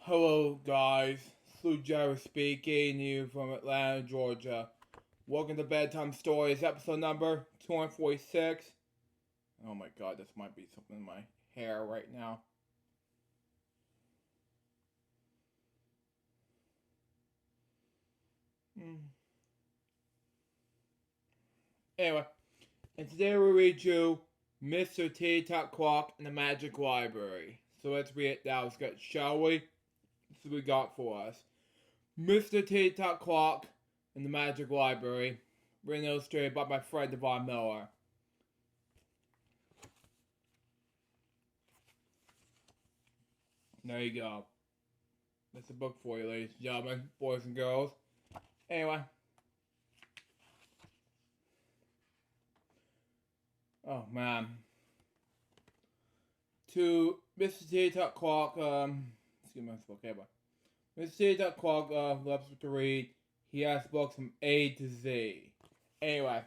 Hello guys, Slu Jerry speaking to you from Atlanta, Georgia. Welcome to Bedtime Stories, episode number 246. Oh my god, this might be something in my hair right now. Anyway, and today we read you Mr. Tickety-Toc Clock in the Magic Library. So let's read it now, shall we? This is what we got for us. Mr. Tickety-Toc Clock in the Magic Library, written and illustrated by my friend Devon Miller. There you go. That's a book for you, ladies and gentlemen, boys and girls. Anyway. Oh, man. To Mr. Tickety-Toc Clock, excuse me, okay, but Mr. Tickety-Toc Clock loves to read. He has books from A to Z. Anyway,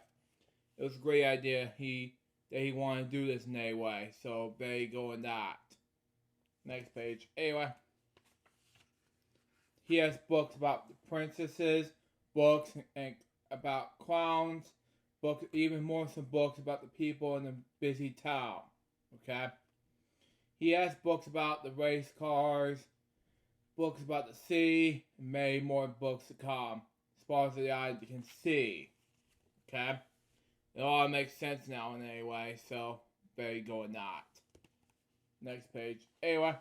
it was a great idea that he wanted to do this in a way, so there you go in that. Next page. Anyway, he has books about the princesses, books and about clowns, books, even more some books about the people in the busy town. Okay? He has books about the race cars, books about the sea, and many more books to come, as far as the eye can see. Okay? It all makes sense now in any way, so there you go in that. Next page. Anyway,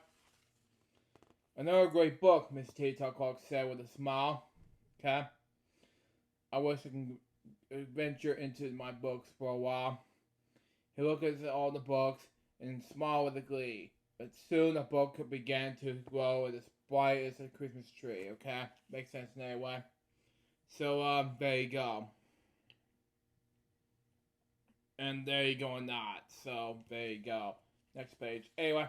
another great book, Mr. Tickety-Toc Clock said with a smile. Okay? I wish I could venture into my books for a while. He looked at all the books and smiled with a glee. But soon the book began to grow as bright as a Christmas tree. Okay? Makes sense in any way. So, there you go. And there you go on that. So, there you go. Next page. Anyway,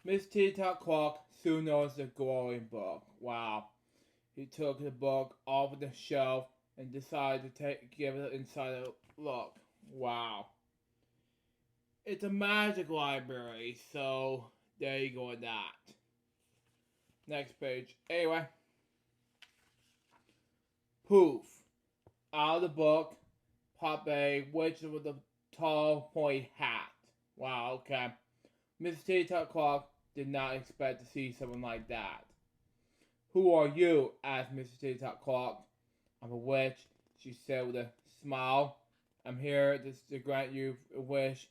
Miss Tickety-Toc Clock soon noticed a glowing book. Wow. He took the book off of the shelf and decided to give it inside a look. Wow. It's a magic library, so there you go on that. Next page. Anyway. Poof. Out of the book popped a witch with a tall, pointy hat. Wow, okay. Mrs. Tickety-Toc Clock did not expect to see someone like that. Who are you? Asked Mrs. Tickety-Toc Clock. I'm a witch, she said with a smile. I'm here to grant you a wish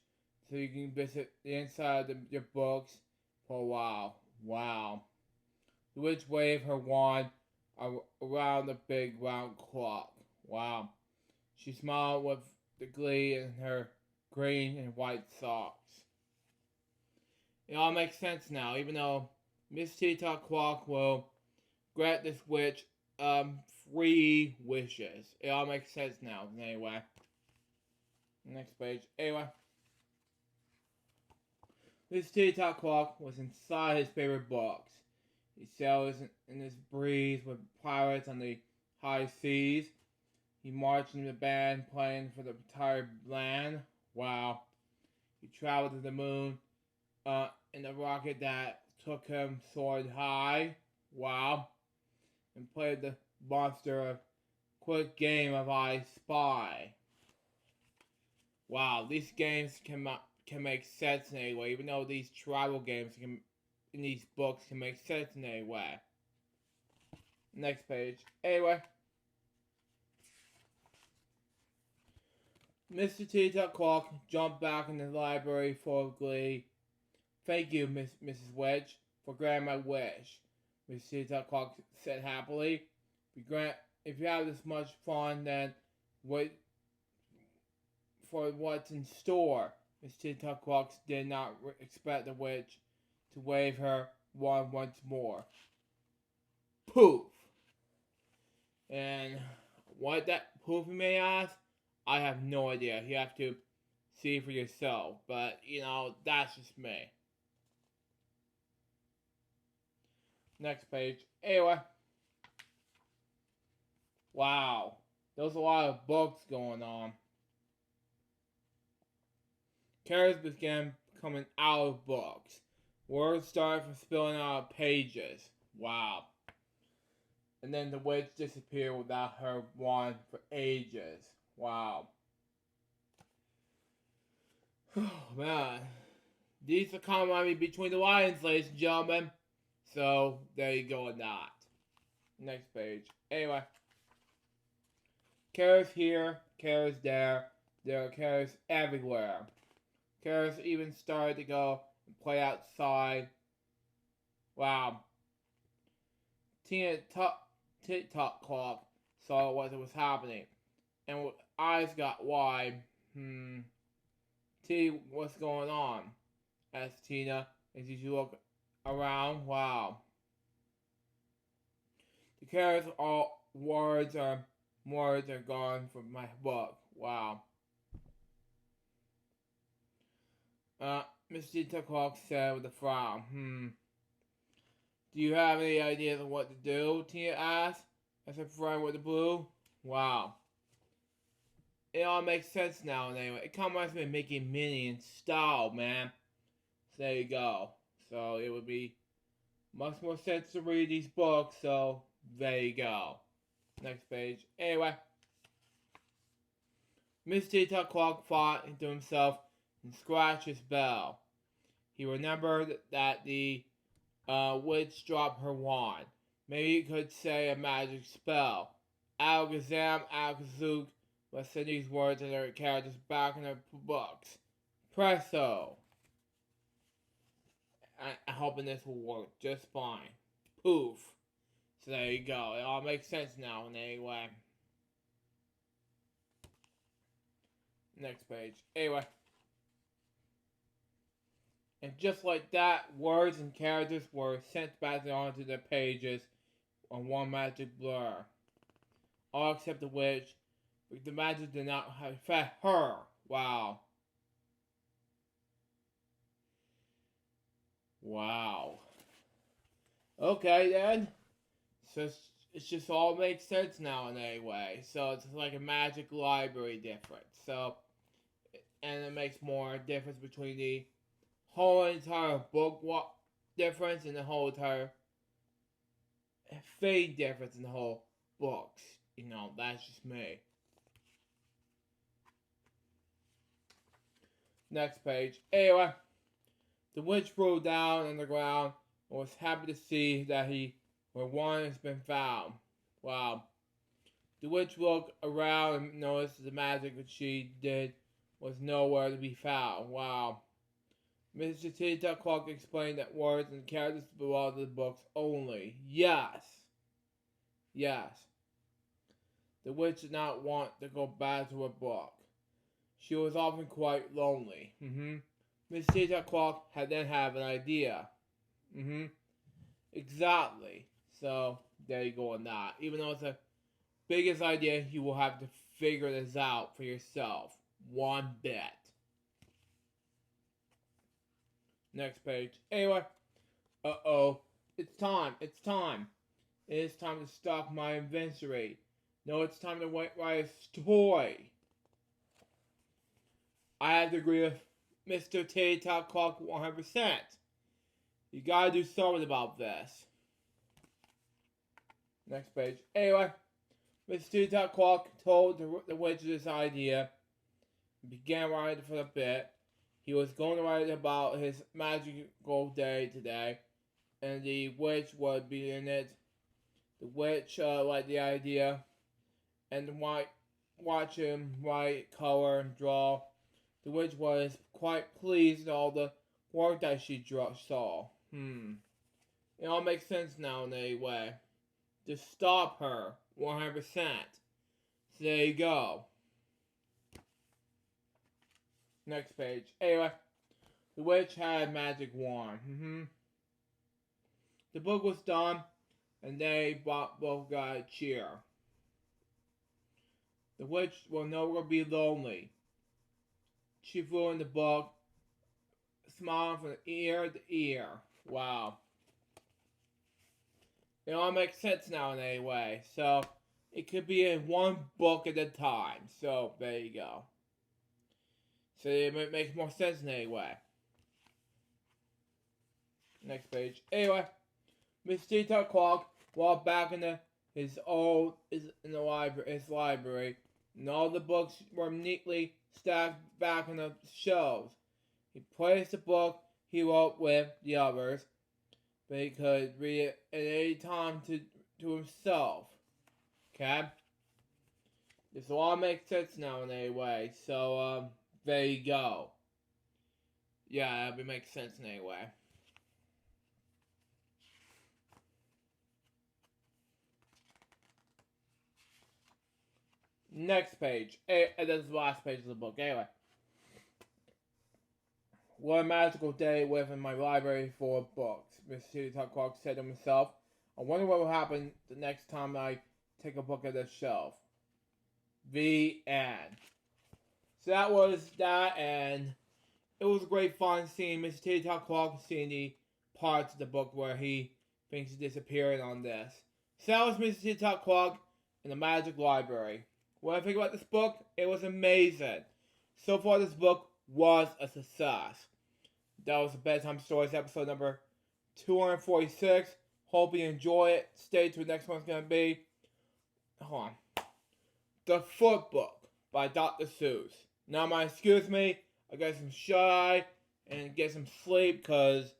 so you can visit the inside of your books for a while. Wow. The witch waved her wand around the big round clock. Wow. She smiled with the glee in her green and white socks. It all makes sense now, even though Miss Tickety-Toc Clock will grant this witch 3 wishes. It all makes sense now, anyway. Next page. Anyway. Miss Tickety-Toc Clock was inside his favorite books. He sails in his breeze with pirates on the high seas. He marched in the band playing for the entire land. Wow. He traveled to the moon in a rocket that took him soared high. Wow. And played the monster of quick game of I Spy. Wow, these games can make sense in any way, even though these travel games in these books can make sense in any way. Next page. Anyway. Mr. Tickety-Toc Clock jumped back in the library full of glee. Thank you, Mrs. Wedge, for granting my wish, Mr. Tickety-Toc Clock said happily. If you have this much fun, then wait for what's in store. Mr. Tickety-Toc Clock did not expect the witch to wave her wand once more. Poof! And what that poof, you may ask? I have no idea. You have to see for yourself. But, that's just me. Next page. Anyway. Wow. There's a lot of books going on. Characters began coming out of books. Words started from spilling out of pages. Wow. And then the witch disappeared without her wand for ages. Wow. Oh, man. These are camaraderie between the lions, ladies and gentlemen. So, there you go on that. Next page. Anyway. Carrots here, carrots there. There are carrots everywhere. Carrots even started to go and play outside. Wow. Tickety-Toc clock saw what was happening. And with eyes got wide. T, what's going on? Asked Tina as you look around. Wow. The carrots all words are gone from my book. Wow. Miss Tickety-Toc said with a frown. Do you have any ideas of what to do? Tina asked as her friend with the blue. Wow. It all makes sense now and anyway. It kind of reminds me of making Minnie in style, man. So there you go. So it would be much more sense to read these books, so there you go. Next page. Anyway. Mr. Tickety-Toc thought to himself and scratched his bell. He remembered that the witch dropped her wand. Maybe he could say a magic spell. Alakazam, Alakazoo. Let's send these words and their characters back in their books. Presto. I'm hoping this will work just fine. Poof. So there you go. It all makes sense now in any way. Next page. Anyway. And just like that, words and characters were sent back onto the pages on one magic blur. All except the witch. The magic did not affect her. Wow. Wow. Okay then. So it's just all makes sense now in a way. So it's like a magic library difference. So, and it makes more difference between the whole entire book difference and the whole entire fade difference in the whole books. You know, that's just me. Next page. Anyway, the witch rolled down on the ground and was happy to see that her wand has been found. Wow. The witch looked around and noticed the magic that she did was nowhere to be found. Wow. Mr. Tickety-Toc explained that words and characters belong to the books only. Yes. Yes. The witch did not want to go back to her book. She was often quite lonely. Mr. Tickety-Toc had an idea. Exactly. So, there you go on that. Even though it's the biggest idea, you will have to figure this out for yourself. One bit. Next page. Anyway. It's time. It's time. It is time to stock my inventory. No, it's time to write a story. I have to agree with Mr. Tickety-Toc 100%. You gotta do something about this. Next page. Anyway, Mr. Tickety-Toc told the witch this idea. He began writing for a bit. He was going to write about his magical day today, and the witch would be in it. The witch liked the idea, and watch him write, color, and draw. The witch was quite pleased with all the work that she saw. It all makes sense now in a way. Just stop her, 100%. So there you go. Next page. Anyway, the witch had a magic wand. The book was done, and they both got a cheer. The witch will no longer be lonely. She flew in the book, smiling from ear to ear. Wow. It all makes sense now in a way. So, it could be in one book at a time. So, there you go. So, it makes more sense in a way. Next page. Anyway, Mr. Tickety-Toc clock walked back into his library, and all the books were neatly stacked back on the shelves. He placed the book he wrote with the others, but he could read it at any time to himself. Okay? This all makes sense now in any way, so there you go. Yeah, it makes sense in any way. Next page. And this is the last page of the book. Anyway. What a magical day within my library full of books, Mr. Tickety-Toc said to himself. I wonder what will happen the next time I take a book at this shelf. The end. So that was that, and it was great fun seeing Mr. Tickety-Toc seeing the parts of the book where he thinks he's disappearing on this. So that was Mr. Tickety-Toc in the Magic Library. What I think about this book, it was amazing. So far, this book was a success. That was the Bedtime Stories episode number 246. Hope you enjoy it. Stay tuned. Next one's going to be, hold on, The Foot Book by Dr. Seuss. Now, excuse me, I got some shut-eye and get some sleep because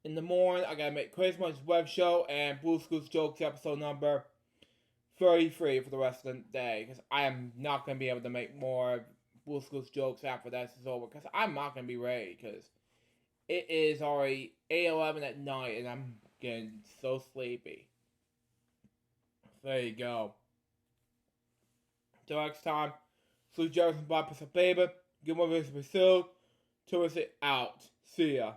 in the morning I got to make Christmas web show and Blue School's Jokes episode number 33 for the rest of the day because I am not going to be able to make more Blue School's Jokes after this is over because I'm not going to be ready because it is already 8:11 at night and I'm getting so sleepy. There you go. Till next time, Salute Jefferson by Pacific Baby. Give one of his pursuit. Tourist it out. See ya.